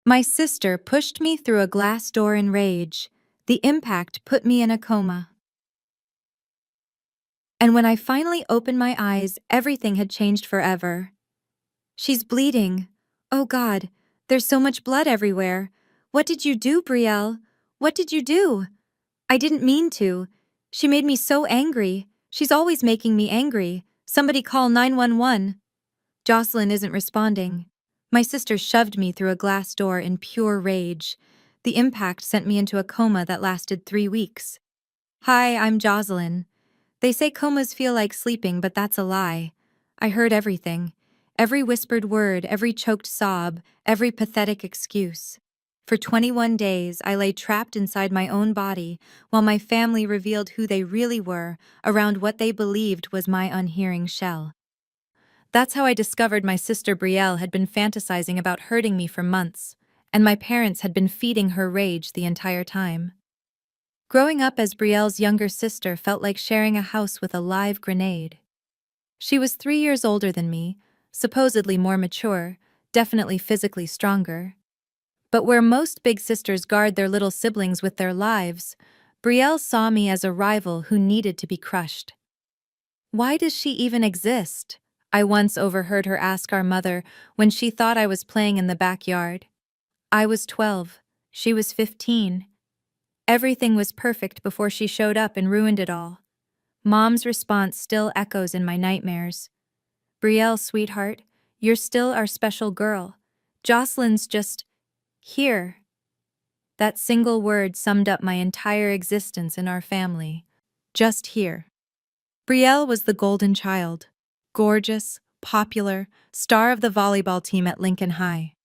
My sister pushed me through a glass door in rage. The impact put me in a coma. And when I finally opened my eyes, everything had changed forever. She's bleeding. Oh God, there's so much blood everywhere. What did you do, Brielle? What did you do? I didn't mean to. She made me so angry. She's always making me angry. Somebody call 911. Jocelyn isn't responding. My sister shoved me through a glass door in pure rage. The impact sent me into a coma that lasted 3 weeks. Hi, I'm Jocelyn. They say comas feel like sleeping, but that's a lie. I heard everything. Every whispered word, every choked sob, every pathetic excuse. For 21 days, I lay trapped inside my own body while my family revealed who they really were around what they believed was my unhearing shell. That's how I discovered my sister Brielle had been fantasizing about hurting me for months, and my parents had been feeding her rage the entire time. Growing up as Brielle's younger sister felt like sharing a house with a live grenade. She was 3 years older than me, supposedly more mature, definitely physically stronger. But where most big sisters guard their little siblings with their lives, Brielle saw me as a rival who needed to be crushed. Why does she even exist? I once overheard her ask our mother when she thought I was playing in the backyard. I was 12. She was 15. Everything was perfect before she showed up and ruined it all. Mom's response still echoes in my nightmares. Brielle, sweetheart, you're still our special girl. Jocelyn's just here. That single word summed up my entire existence in our family. Just here. Brielle was the golden child. Gorgeous, popular, star of the volleyball team at Lincoln High.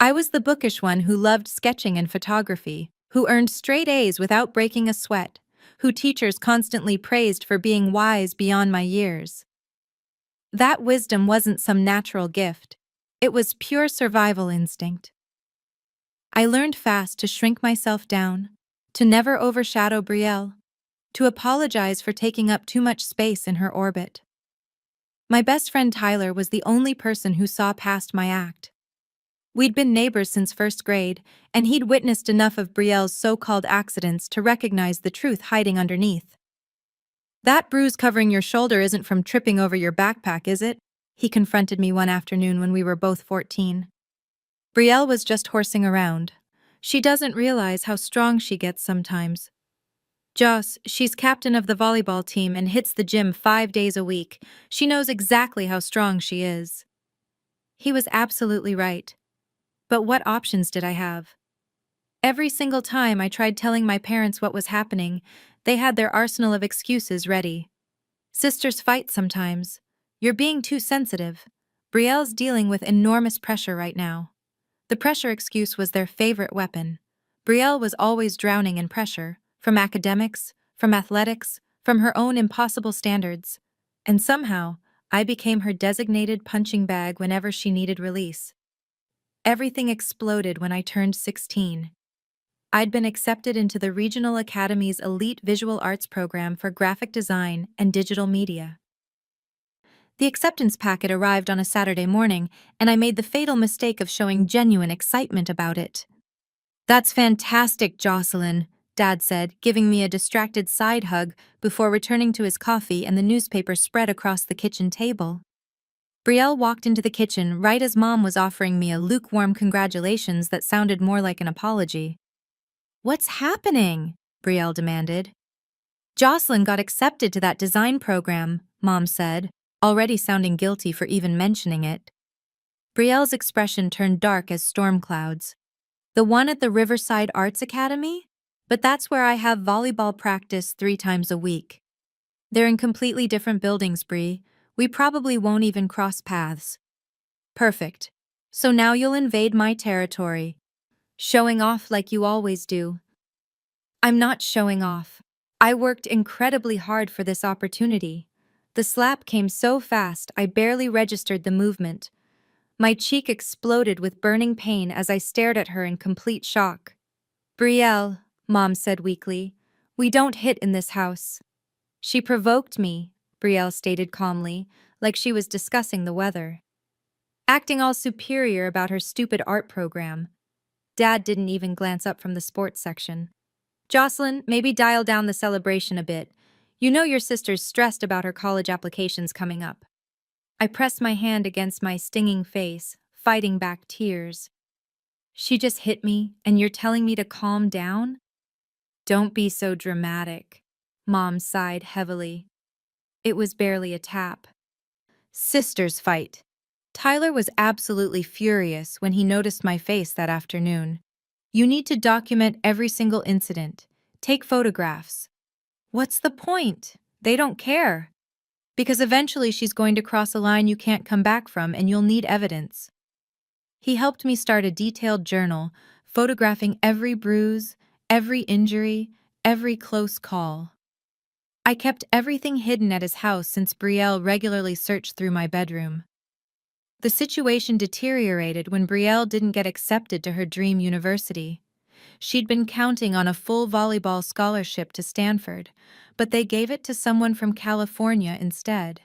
I was the bookish one who loved sketching and photography, who earned straight A's without breaking a sweat, who teachers constantly praised for being wise beyond my years. That wisdom wasn't some natural gift. It was pure survival instinct. I learned fast to shrink myself down, to never overshadow Brielle, to apologize for taking up too much space in her orbit. My best friend Tyler was the only person who saw past my act. We'd been neighbors since first grade, and he'd witnessed enough of Brielle's so-called accidents to recognize the truth hiding underneath. That bruise covering your shoulder isn't from tripping over your backpack, is it? He confronted me one afternoon when we were both 14. Brielle was just horsing around. She doesn't realize how strong she gets sometimes. Joss, she's captain of the volleyball team and hits the gym 5 days a week. She knows exactly how strong she is. He was absolutely right. But what options did I have? Every single time I tried telling my parents what was happening, they had their arsenal of excuses ready. Sisters fight sometimes. You're being too sensitive. Brielle's dealing with enormous pressure right now. The pressure excuse was their favorite weapon. Brielle was always drowning in pressure, from academics, from athletics, from her own impossible standards. And somehow, I became her designated punching bag whenever she needed release. Everything exploded when I turned 16. I'd been accepted into the Regional Academy's elite visual arts program for graphic design and digital media. The acceptance packet arrived on a Saturday morning, and I made the fatal mistake of showing genuine excitement about it. "That's fantastic, Jocelyn," Dad said, giving me a distracted side hug before returning to his coffee and the newspaper spread across the kitchen table. Brielle walked into the kitchen right as Mom was offering me a lukewarm congratulations that sounded more like an apology. "What's happening?" Brielle demanded. "Jocelyn got accepted to that design program," Mom said, already sounding guilty for even mentioning it. Brielle's expression turned dark as storm clouds. "The one at the Riverside Arts Academy? But that's where I have volleyball practice 3 times a week." "They're in completely different buildings, Brie. We probably won't even cross paths." "Perfect. So now you'll invade my territory. Showing off like you always do." "I'm not showing off. I worked incredibly hard for this opportunity." The slap came so fast I barely registered the movement. My cheek exploded with burning pain as I stared at her in complete shock. "Brielle," Mom said weakly, "we don't hit in this house." "She provoked me," Brielle stated calmly, like she was discussing the weather. Acting all superior about her stupid art program. Dad didn't even glance up from the sports section. Jocelyn, maybe dial down the celebration a bit. You know your sister's stressed about her college applications coming up. I pressed my hand against my stinging face, fighting back tears. She just hit me, and you're telling me to calm down? Don't be so dramatic. Mom sighed heavily. It was barely a tap. Sisters fight. Tyler was absolutely furious when he noticed my face that afternoon. You need to document every single incident. Take photographs. What's the point? They don't care. Because eventually she's going to cross a line you can't come back from and you'll need evidence. He helped me start a detailed journal, photographing every bruise, every injury, every close call. I kept everything hidden at his house since Brielle regularly searched through my bedroom. The situation deteriorated when Brielle didn't get accepted to her dream university. She'd been counting on a full volleyball scholarship to Stanford, but they gave it to someone from California instead.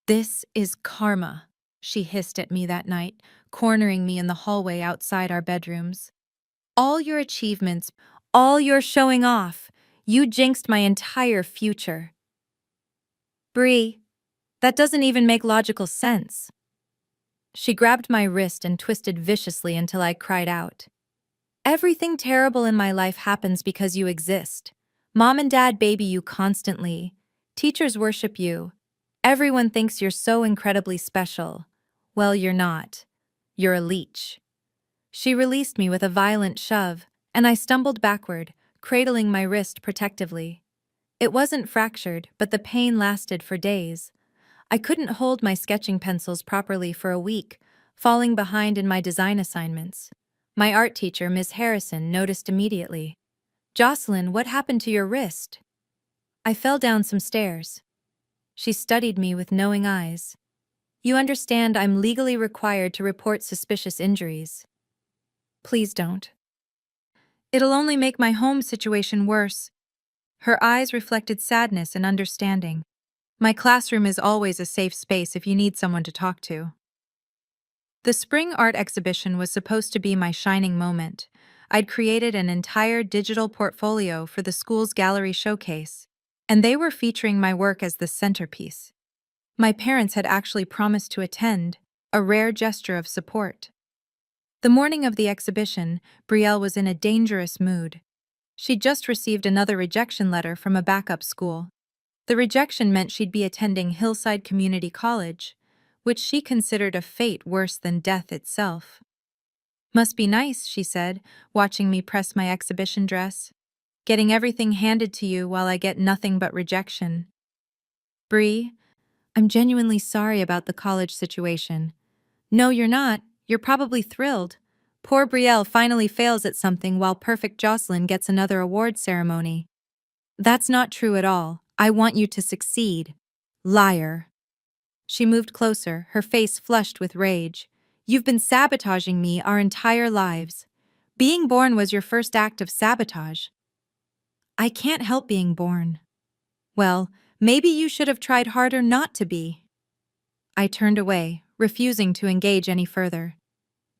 This is karma, she hissed at me that night, cornering me in the hallway outside our bedrooms. All your achievements, all your showing off, you jinxed my entire future. Bree, that doesn't even make logical sense. She grabbed my wrist and twisted viciously until I cried out. Everything terrible in my life happens because you exist. Mom and Dad baby you constantly. Teachers worship you. Everyone thinks you're so incredibly special. Well, you're not. You're a leech. She released me with a violent shove, and I stumbled backward, cradling my wrist protectively. It wasn't fractured, but the pain lasted for days. I couldn't hold my sketching pencils properly for a week, falling behind in my design assignments. My art teacher, Miss Harrison, noticed immediately. Jocelyn, what happened to your wrist? I fell down some stairs. She studied me with knowing eyes. You understand I'm legally required to report suspicious injuries. Please don't. It'll only make my home situation worse. Her eyes reflected sadness and understanding. My classroom is always a safe space if you need someone to talk to. The spring art exhibition was supposed to be my shining moment. I'd created an entire digital portfolio for the school's gallery showcase, and they were featuring my work as the centerpiece. My parents had actually promised to attend, a rare gesture of support. The morning of the exhibition, Brielle was in a dangerous mood. She'd just received another rejection letter from a backup school. The rejection meant she'd be attending Hillside Community College, which she considered a fate worse than death itself. Must be nice, she said, watching me press my exhibition dress. Getting everything handed to you while I get nothing but rejection. Bree, I'm genuinely sorry about the college situation. No, you're not. You're probably thrilled. Poor Brielle finally fails at something while perfect Jocelyn gets another award ceremony. That's not true at all. I want you to succeed. Liar. She moved closer, her face flushed with rage. You've been sabotaging me our entire lives. Being born was your first act of sabotage. I can't help being born. Well, maybe you should have tried harder not to be. I turned away, refusing to engage any further.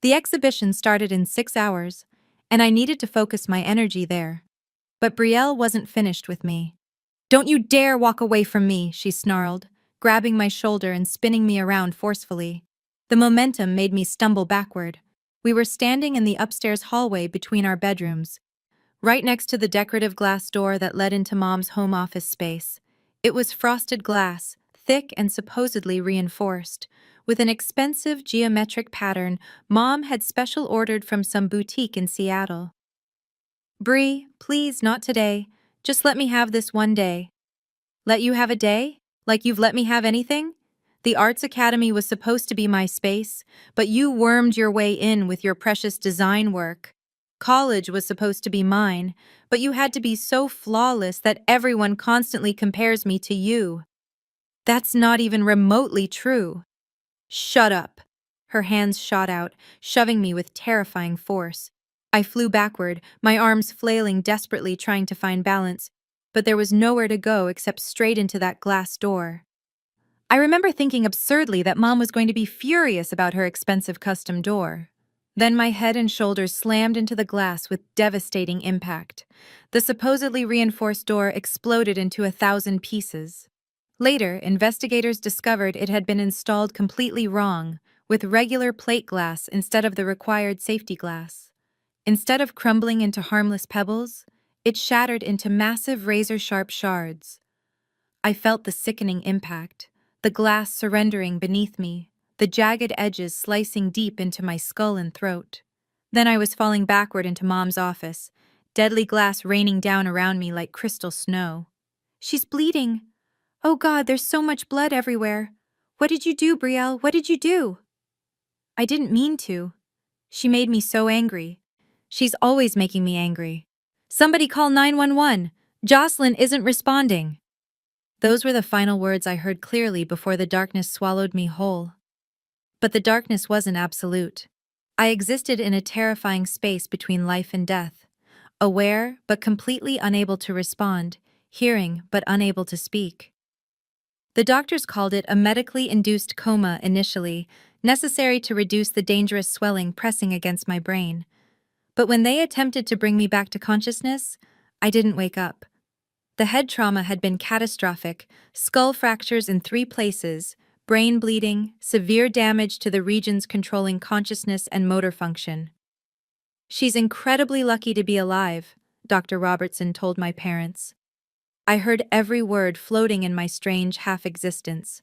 The exhibition started in 6 hours, and I needed to focus my energy there. But Brielle wasn't finished with me. Don't you dare walk away from me, she snarled, grabbing my shoulder and spinning me around forcefully. The momentum made me stumble backward. We were standing in the upstairs hallway between our bedrooms, right next to the decorative glass door that led into Mom's home office space. It was frosted glass, thick and supposedly reinforced, with an expensive geometric pattern Mom had special ordered from some boutique in Seattle. Bree, please, not today. Just let me have this one day. Let you have a day? Like you've let me have anything? The Arts Academy was supposed to be my space, but you wormed your way in with your precious design work. College was supposed to be mine, but you had to be so flawless that everyone constantly compares me to you. That's not even remotely true. Shut up. Her hands shot out, shoving me with terrifying force. I flew backward, my arms flailing desperately trying to find balance, but there was nowhere to go except straight into that glass door. I remember thinking absurdly that Mom was going to be furious about her expensive custom door. Then my head and shoulders slammed into the glass with devastating impact. The supposedly reinforced door exploded into 1,000 pieces. Later, investigators discovered it had been installed completely wrong, with regular plate glass instead of the required safety glass. Instead of crumbling into harmless pebbles, it shattered into massive razor-sharp shards. I felt the sickening impact, the glass surrendering beneath me, the jagged edges slicing deep into my skull and throat. Then I was falling backward into Mom's office, deadly glass raining down around me like crystal snow. "She's bleeding. Oh God, there's so much blood everywhere. What did you do, Brielle? What did you do?" I didn't mean to. She made me so angry. She's always making me angry. "Somebody call 911. Jocelyn isn't responding." Those were the final words I heard clearly before the darkness swallowed me whole. But the darkness wasn't absolute. I existed in a terrifying space between life and death, aware but completely unable to respond, hearing but unable to speak. The doctors called it a medically induced coma initially, necessary to reduce the dangerous swelling pressing against my brain. But when they attempted to bring me back to consciousness, I didn't wake up. The head trauma had been catastrophic, skull fractures in 3 places, brain bleeding, severe damage to the regions controlling consciousness and motor function. "She's incredibly lucky to be alive," Dr. Robertson told my parents. I heard every word floating in my strange half-existence.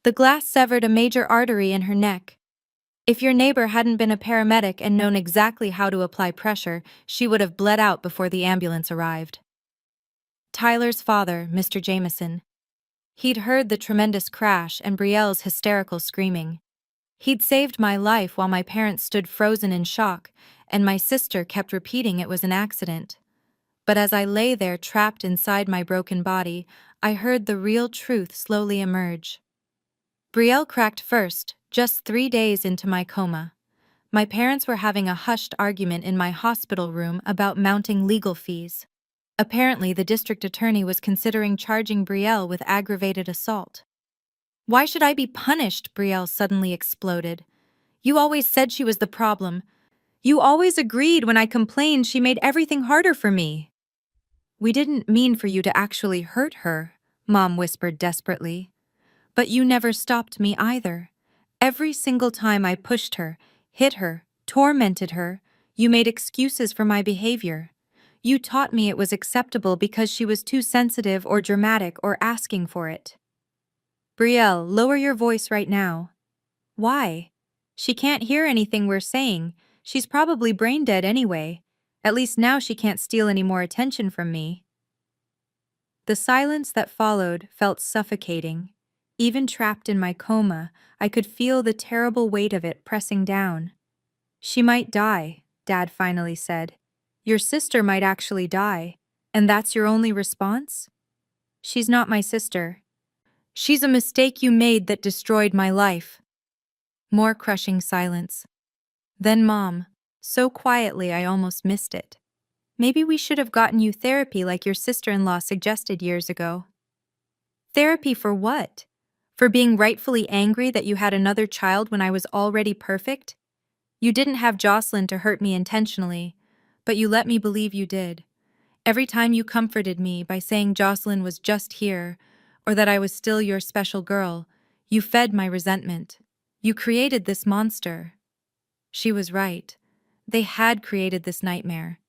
"The glass severed a major artery in her neck. If your neighbor hadn't been a paramedic and known exactly how to apply pressure, she would have bled out before the ambulance arrived." Tyler's father, Mr. Jameson. He'd heard the tremendous crash and Brielle's hysterical screaming. He'd saved my life while my parents stood frozen in shock, and my sister kept repeating it was an accident. But as I lay there trapped inside my broken body, I heard the real truth slowly emerge. Brielle cracked first, just 3 days into my coma. My parents were having a hushed argument in my hospital room about mounting legal fees. Apparently, the district attorney was considering charging Brielle with aggravated assault. "Why should I be punished?" Brielle suddenly exploded. "You always said she was the problem. You always agreed when I complained she made everything harder for me." "We didn't mean for you to actually hurt her," Mom whispered desperately. "But you never stopped me either. Every single time I pushed her, hit her, tormented her, you made excuses for my behavior. You taught me it was acceptable because she was too sensitive or dramatic or asking for it." "Brielle, lower your voice right now." "Why? She can't hear anything we're saying. She's probably brain dead anyway. At least now she can't steal any more attention from me." The silence that followed felt suffocating. Even trapped in my coma, I could feel the terrible weight of it pressing down. "She might die," Dad finally said. "Your sister might actually die. And that's your only response?" "She's not my sister. She's a mistake you made that destroyed my life." More crushing silence. Then Mom, so quietly I almost missed it. "Maybe we should have gotten you therapy like your sister-in-law suggested years ago." "Therapy for what? For being rightfully angry that you had another child when I was already perfect? You didn't have Jocelyn to hurt me intentionally, but you let me believe you did. Every time you comforted me by saying Jocelyn was just here, or that I was still your special girl, you fed my resentment. You created this monster." She was right. They had created this nightmare.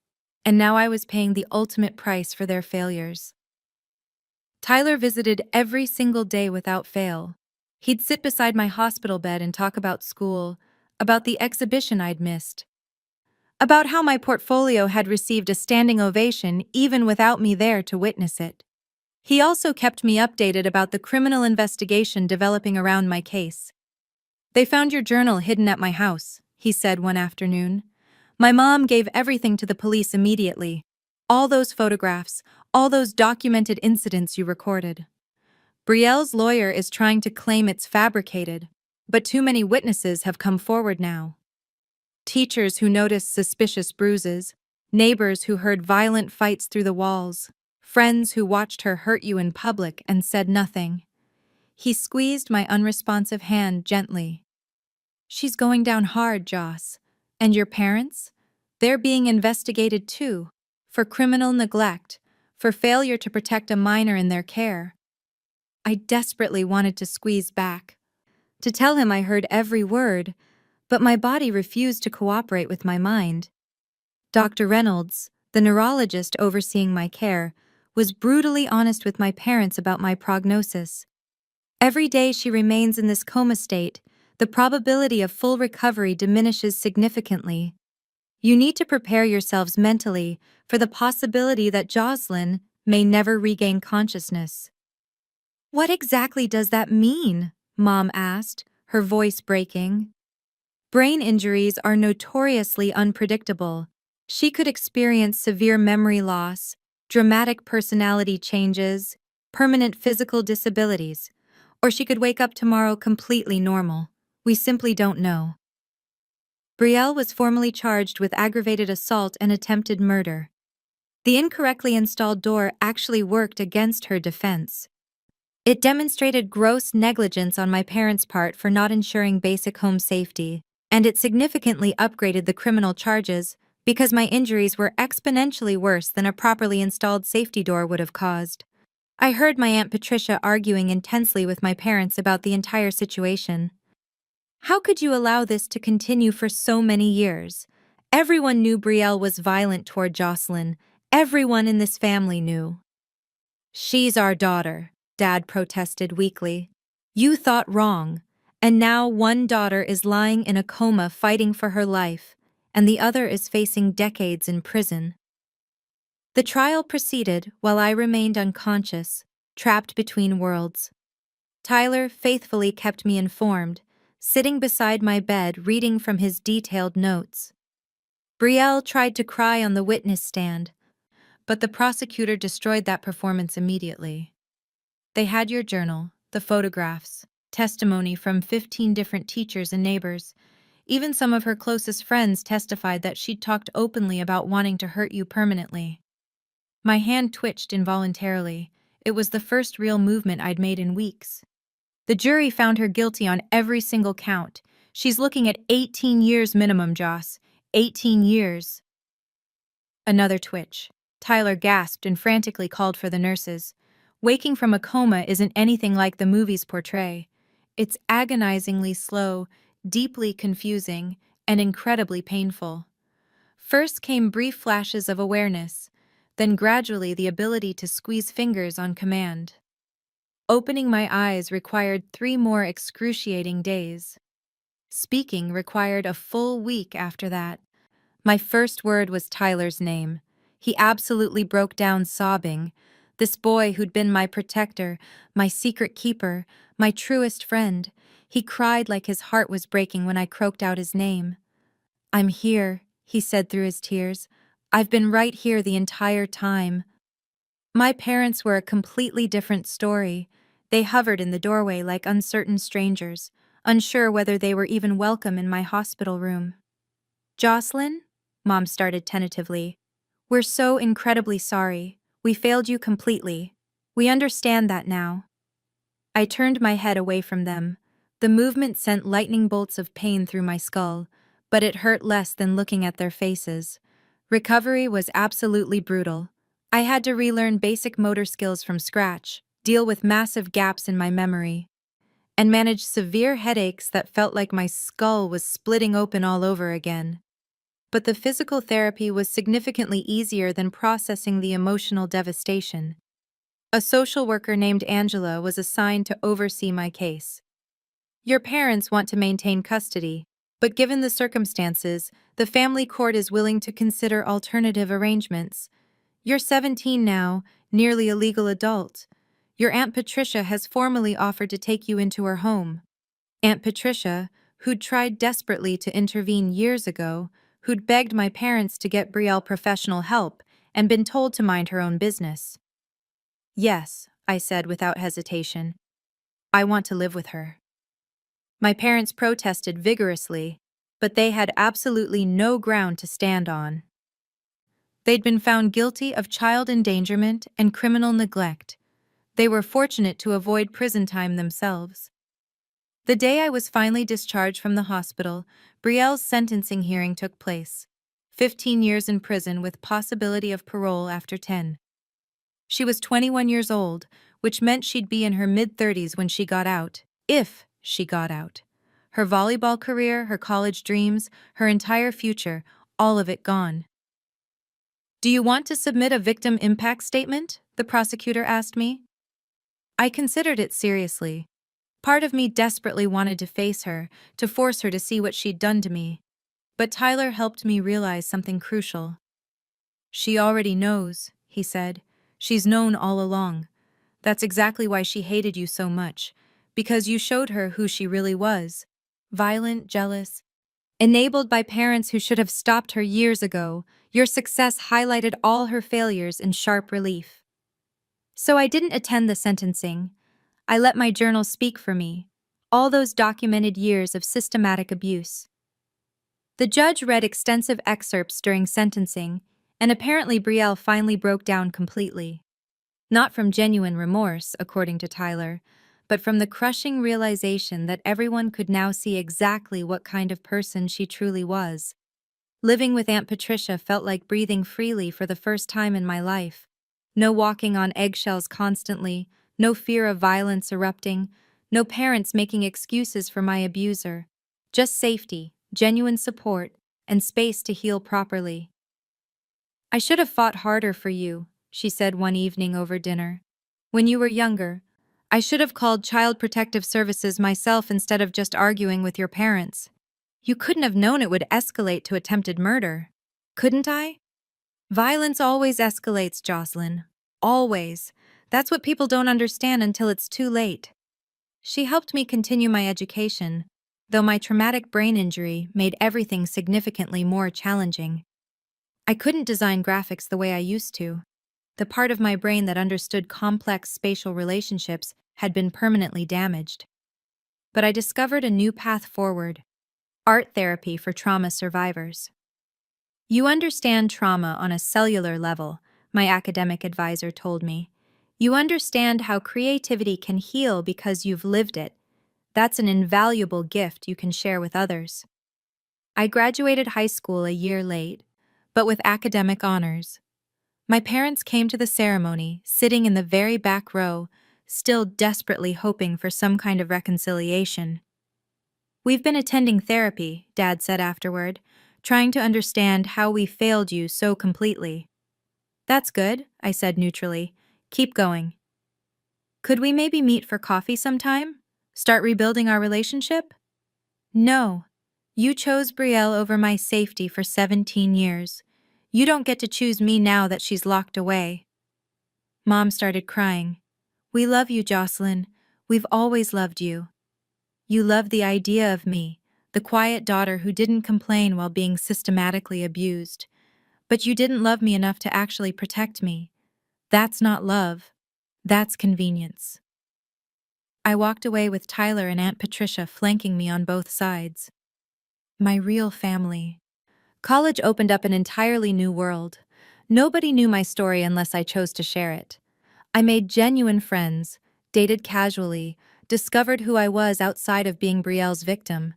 And now I was paying the ultimate price for their failures. Tyler visited every single day without fail. He'd sit beside my hospital bed and talk about school, about the exhibition I'd missed, about how my portfolio had received a standing ovation even without me there to witness it. He also kept me updated about the criminal investigation developing around my case. "They found your journal hidden at my house," he said one afternoon. "My mom gave everything to the police immediately. All those photographs, all those documented incidents you recorded. Brielle's lawyer is trying to claim it's fabricated, but too many witnesses have come forward now. Teachers who noticed suspicious bruises, neighbors who heard violent fights through the walls, friends who watched her hurt you in public and said nothing." He squeezed my unresponsive hand gently. She's going down hard, Joss. And your parents? They're being investigated too, for criminal neglect, for failure to protect a minor in their care. I desperately wanted to squeeze back, to tell him I heard every word, but my body refused to cooperate with my mind. Dr. Reynolds, the neurologist overseeing my care, was brutally honest with my parents about my prognosis. Every day she remains in this coma state, the probability of full recovery diminishes significantly. You need to prepare yourselves mentally for the possibility that Jocelyn may never regain consciousness. What exactly does that mean? Mom asked, her voice breaking. Brain injuries are notoriously unpredictable. She could experience severe memory loss, dramatic personality changes, permanent physical disabilities, or she could wake up tomorrow completely normal. We simply don't know. Brielle was formally charged with aggravated assault and attempted murder. The incorrectly installed door actually worked against her defense. It demonstrated gross negligence on my parents' part for not ensuring basic home safety, and it significantly upgraded the criminal charges because my injuries were exponentially worse than a properly installed safety door would have caused. I heard my Aunt Patricia arguing intensely with my parents about the entire situation. How could you allow this to continue for so many years? Everyone knew Brielle was violent toward Jocelyn. Everyone in this family knew. She's our daughter, Dad protested weakly. You thought wrong, and now one daughter is lying in a coma fighting for her life, and the other is facing decades in prison. The trial proceeded while I remained unconscious, trapped between worlds. Tyler faithfully kept me informed, sitting beside my bed reading from his detailed notes. Brielle tried to cry on the witness stand, but the prosecutor destroyed that performance immediately. They had your journal, the photographs, testimony from 15 different teachers and neighbors. Even some of her closest friends testified that she'd talked openly about wanting to hurt you permanently. My hand twitched involuntarily. It was the first real movement I'd made in weeks. The jury found her guilty on every single count. She's looking at 18 years minimum, Joss. 18 years. Another twitch. Tyler gasped and frantically called for the nurses. Waking from a coma isn't anything like the movies portray. It's agonizingly slow, deeply confusing, and incredibly painful. First came brief flashes of awareness, then gradually the ability to squeeze fingers on command. Opening my eyes required 3 more excruciating days. Speaking required a full week after that. My first word was Tyler's name. He absolutely broke down sobbing. This boy who'd been my protector, my secret keeper, my truest friend. He cried like his heart was breaking when I croaked out his name. "I'm here," he said through his tears. "I've been right here the entire time." My parents were a completely different story. They hovered in the doorway like uncertain strangers, unsure whether they were even welcome in my hospital room. "Jocelyn?" Mom started tentatively. "We're so incredibly sorry. We failed you completely. We understand that now." I turned my head away from them. The movement sent lightning bolts of pain through my skull, but it hurt less than looking at their faces. Recovery was absolutely brutal. I had to relearn basic motor skills from scratch, deal with massive gaps in my memory, and manage severe headaches that felt like my skull was splitting open all over again. But the physical therapy was significantly easier than processing the emotional devastation. A social worker named Angela was assigned to oversee my case. "Your parents want to maintain custody, but given the circumstances, the family court is willing to consider alternative arrangements. You're 17 now, nearly a legal adult. Your Aunt Patricia has formally offered to take you into her home." Aunt Patricia, who'd tried desperately to intervene years ago, who'd begged my parents to get Brielle professional help and been told to mind her own business. "Yes," I said without hesitation. "I want to live with her." My parents protested vigorously, but they had absolutely no ground to stand on. They'd been found guilty of child endangerment and criminal neglect. They were fortunate to avoid prison time themselves. The day I was finally discharged from the hospital, Brielle's sentencing hearing took place. 15 years in prison with possibility of parole after 10. She was 21 years old, which meant she'd be in her mid-30s when she got out, if she got out. Her volleyball career, her college dreams, her entire future, all of it gone. "Do you want to submit a victim impact statement?" the prosecutor asked me. I considered it seriously. Part of me desperately wanted to face her, to force her to see what she'd done to me. But Tyler helped me realize something crucial. "She already knows," he said. "She's known all along. That's exactly why she hated you so much, because you showed her who she really was. Violent, jealous, enabled by parents who should have stopped her years ago. Your success highlighted all her failures in sharp relief." So I didn't attend the sentencing. I let my journal speak for me. All those documented years of systematic abuse. The judge read extensive excerpts during sentencing, and apparently Brielle finally broke down completely. Not from genuine remorse, according to Tyler, but from the crushing realization that everyone could now see exactly what kind of person she truly was. Living with Aunt Patricia felt like breathing freely for the first time in my life. No walking on eggshells constantly, no fear of violence erupting, no parents making excuses for my abuser. Just safety, genuine support, and space to heal properly. "I should have fought harder for you," she said one evening over dinner. "When you were younger, I should have called Child Protective Services myself instead of just arguing with your parents. You couldn't have known it would escalate to attempted murder. Couldn't I?" "Violence always escalates, Jocelyn. Always. That's what people don't understand until it's too late." She helped me continue my education, though my traumatic brain injury made everything significantly more challenging. I couldn't design graphics the way I used to. The part of my brain that understood complex spatial relationships had been permanently damaged. But I discovered a new path forward: art therapy for trauma survivors. "You understand trauma on a cellular level," my academic advisor told me. "You understand how creativity can heal because you've lived it. That's an invaluable gift you can share with others." I graduated high school a year late, but with academic honors. My parents came to the ceremony, sitting in the very back row, still desperately hoping for some kind of reconciliation. "We've been attending therapy," Dad said afterward, "trying to understand how we failed you so completely." "That's good," I said neutrally. "Keep going." "Could we maybe meet for coffee sometime? Start rebuilding our relationship?" "No. You chose Brielle over my safety for 17 years. You don't get to choose me now that she's locked away." Mom started crying. "We love you, Jocelyn. We've always loved you. You loved the idea of me, the quiet daughter who didn't complain while being systematically abused. But you didn't love me enough to actually protect me. That's not love. That's convenience." I walked away with Tyler and Aunt Patricia flanking me on both sides. My real family. College opened up an entirely new world. Nobody knew my story unless I chose to share it. I made genuine friends, dated casually, discovered who I was outside of being Brielle's victim.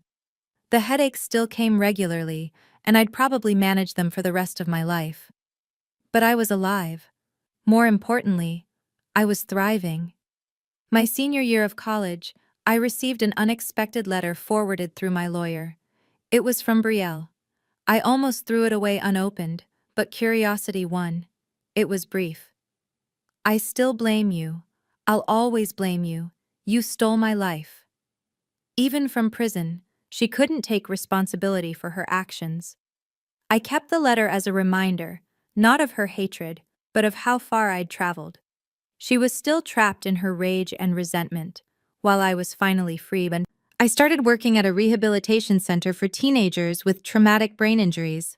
The headaches still came regularly, and I'd probably manage them for the rest of my life. But I was alive. More importantly, I was thriving. My senior year of college, I received an unexpected letter forwarded through my lawyer. It was from Brielle. I almost threw it away unopened, but curiosity won. It was brief. "I still blame you. I'll always blame you. You stole my life." Even from prison, she couldn't take responsibility for her actions. I kept the letter as a reminder, not of her hatred, but of how far I'd traveled. She was still trapped in her rage and resentment, while I was finally free. But I started working at a rehabilitation center for teenagers with traumatic brain injuries.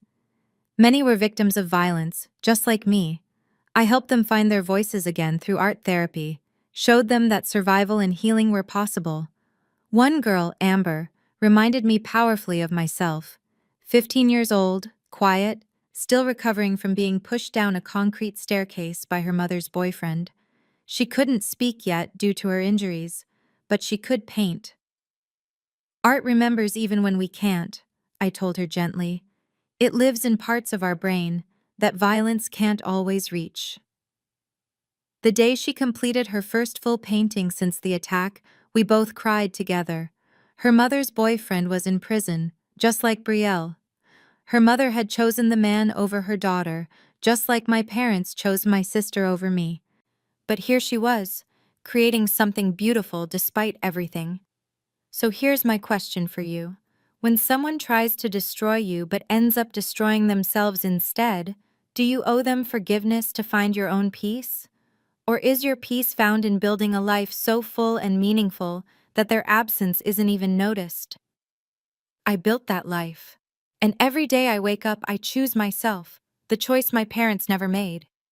Many were victims of violence, just like me. I helped them find their voices again through art therapy, showed them that survival and healing were possible. One girl, Amber, reminded me powerfully of myself. 15 years old, quiet, still recovering from being pushed down a concrete staircase by her mother's boyfriend. She couldn't speak yet due to her injuries, but she could paint. Art remembers even when we can't, I told her gently. It lives in parts of our brain that violence can't always reach. The day she completed her first full painting since the attack, we both cried together. Her mother's boyfriend was in prison, just like Brielle. Her mother had chosen the man over her daughter, just like my parents chose my sister over me. But here she was, creating something beautiful despite everything. So here's my question for you. When someone tries to destroy you but ends up destroying themselves instead, do you owe them forgiveness to find your own peace? Or is your peace found in building a life so full and meaningful that their absence isn't even noticed? I built that life. And every day I wake up, I choose myself, the choice my parents never made.